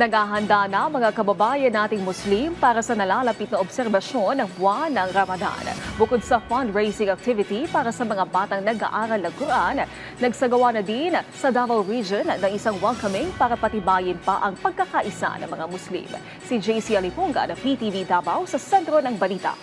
Naghahanda na mga kababayan nating Muslim para sa nalalapit na obserbasyon ng buwan ng Ramadan. Bukod sa fundraising activity para sa mga batang nag-aaral ng Quran, nagsagawa na din sa Davao Region ng isang welcoming para patibayin pa ang pagkakaisa ng mga Muslim. Si JC Aliponga ng PTV Davao sa sentro ng balita.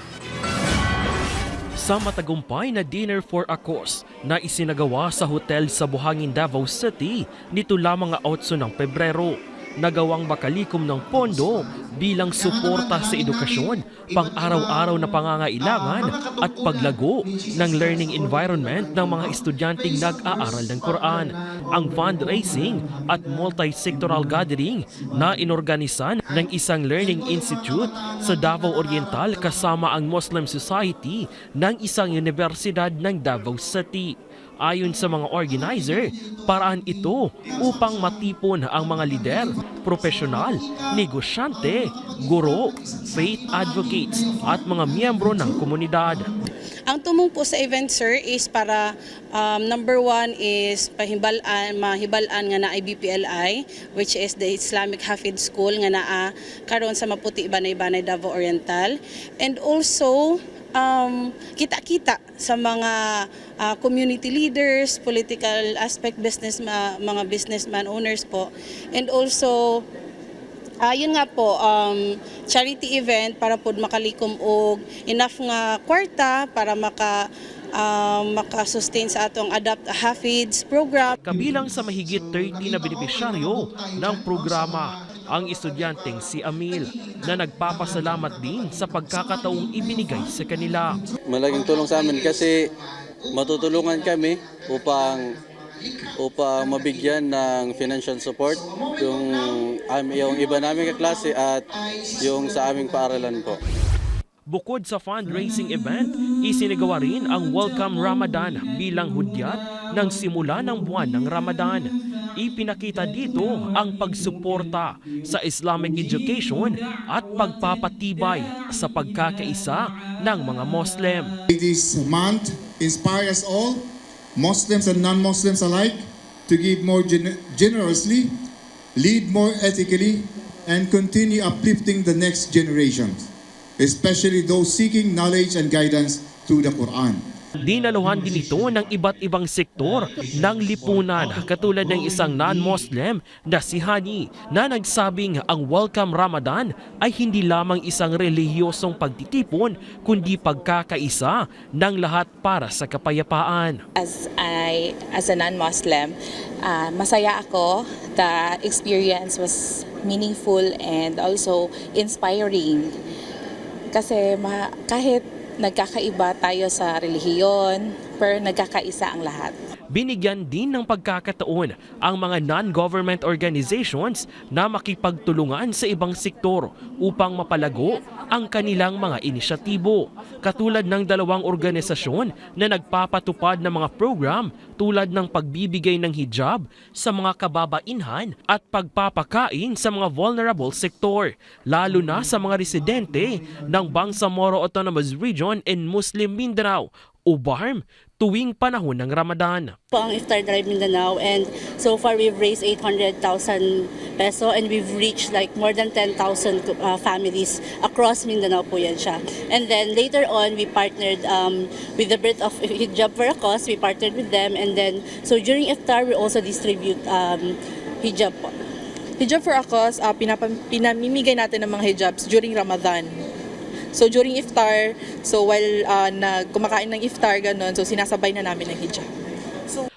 Sa matagumpay na dinner for a cause na isinagawa sa hotel sa Buhangin, Davao City nito lamang 8 ng Pebrero, nagawang makalikom ng pondo bilang suporta sa edukasyon, pang-araw-araw na pangangailangan at paglago ng learning environment ng mga estudyanteng nag-aaral ng Quran. Ang fundraising at multi-sectoral gathering na inorganisan ng isang learning institute sa Davao Oriental kasama ang Muslim Society ng isang universidad ng Davao City. Ayon sa mga organizer, paraan ito upang matipon ang mga lider, profesional, negosyante, guro, faith advocates at mga miyembro ng komunidad. Ang tumong po sa event, sir, is para number 1 is mahibalaan nga na IBPLI, which is the Islamic Hafid School nga naa karon sa Maputi, Banay-Banay, Davao Oriental. And also, kita-kita sa mga community leaders, political aspect, mga businessman owners po. And also, yun nga po, charity event para po makalikom og enough nga kwarta para maka-sustain sa atong Adapt Hafids program. Kabilang sa mahigit 30 na benepisyaryo ng programa, ang estudyanteng si Amil na nagpapasalamat din sa pagkakataong ibinigay sa kanila. Malaking tulong sa amin kasi matutulungan kami upang mabigyan ng financial support yung iba naming kaklase at yung sa aming paaralan po. Bukod sa fundraising event, isinagawa rin ang Welcome Ramadan bilang hudyat ng simula ng buwan ng Ramadan. Ipinakita dito ang pagsuporta sa Islamic education at pagpapatibay sa pagkakaisa ng mga Muslim. This month inspires us all, Muslims and non-Muslims alike, to give more generously, lead more ethically, and continue uplifting the next generations, especially those seeking knowledge and guidance through the Quran. Dinaluhan din ito ng iba't ibang sektor ng lipunan katulad ng isang non-Muslim na si Hani na nagsabing ang Welcome Ramadan ay hindi lamang isang relihiyosong pagtitipon kundi pagkakaisa ng lahat para sa kapayapaan. As a non-Muslim, masaya ako. The experience was meaningful and also inspiring. Kasi kahit nagkakaiba tayo sa relihiyon, pero nagkakaisa ang lahat. Binigyan din ng pagkakataon ang mga non-government organizations na makipagtulungan sa ibang sektor upang mapalago ang kanilang mga inisyatibo. Katulad ng 2 organisasyon na nagpapatupad ng mga program tulad ng pagbibigay ng hijab sa mga kababainhan at pagpapakain sa mga vulnerable sektor, lalo na sa mga residente ng Bangsamoro Autonomous Region in Muslim Mindanao o BARM tuwing panahon ng Ramadan. Po ang Iftar Drive Mindanao, and so far we've raised 800,000 peso and we've reached like more than 10,000 families across Mindanao po yan siya. And then later on we partnered with the Birth of Hijab for a Cause, we partnered with them, and then so during Iftar we also distribute hijab po. Hijab for a Cause, pinamimigay natin ng mga hijabs during Ramadan. So during iftar, so while kumakain ng iftar ganun, so sinasabay na namin ng hijab.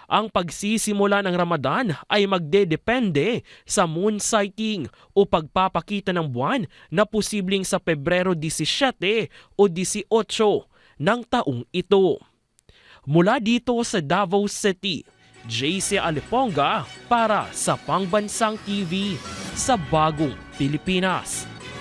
Ang pagsisimula ng Ramadan ay magdedepende sa moon sighting o pagpapakita ng buwan na posibleng sa Pebrero 17 o 18 ng taong ito. Mula dito sa Davao City, JC Aliponga para sa Pangbansang TV sa Bagong Pilipinas.